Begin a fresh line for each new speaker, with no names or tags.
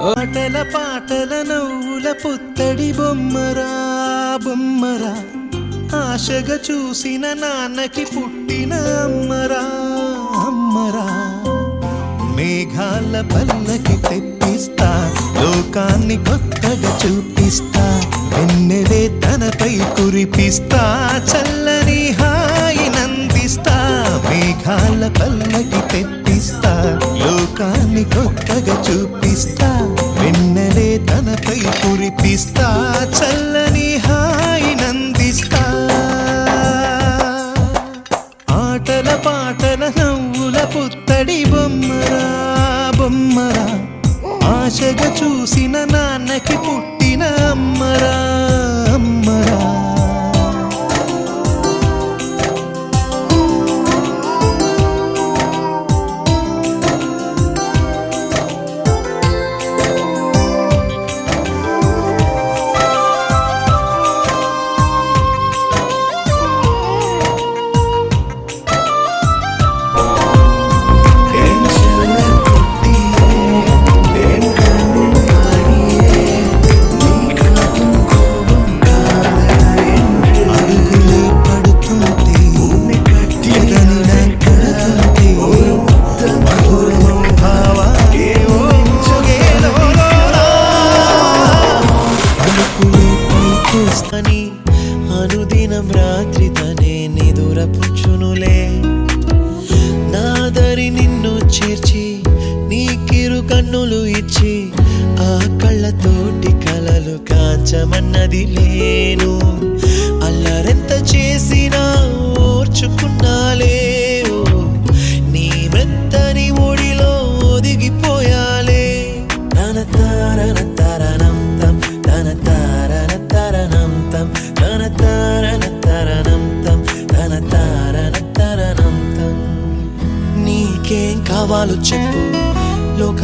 పాటల పాటల నవ్వుల పుత్తడి బొమ్మరా బొమ్మరా, ఆశగా చూసిన నాన్నకి పుట్టిన అమ్మరా అమ్మరా. మేఘాల పల్లకి తెప్పిస్తా, లోకాన్ని కొత్తగా చూపిస్తా, వెన్నెలే తనపై కురిపిస్తా, చల్లని హాయి నందిస్తా. మేఘాల పల్లకి తెప్పిస్తా, లోకాన్ని కొత్తగా చూపిస్తా, వెన్నెలే తనపై కురిపిస్తా, చల్లని హాయి నందిస్తా. ఆటల పాటల నవ్వుల పుత్తడి బొమ్మరా బొమ్మరా, ఆశగా చూసిన నాన్నకి పుట్టిన అమ్మరా అమ్మరా. అనుదినం రాత్రి తనే నిదురపుచ్చునులే, నాదరి నిన్ను చేర్చి నీకిరు కన్నులు ఇచ్చి, ఆ కళ్ళతోటి కలలు కాంచమన్నది లేను. అల్లరెంత చేసినా ఓర్చుకున్నాలే, నీ మెత్తని ఒడిలో ఒదిగిపోయాలే. తన తారన తరణం తం, తన తారన తరణం తం, తన తారన తరణం తం, తన తారన తరణం తం. నీకేం కావాలో చెప్పు లోక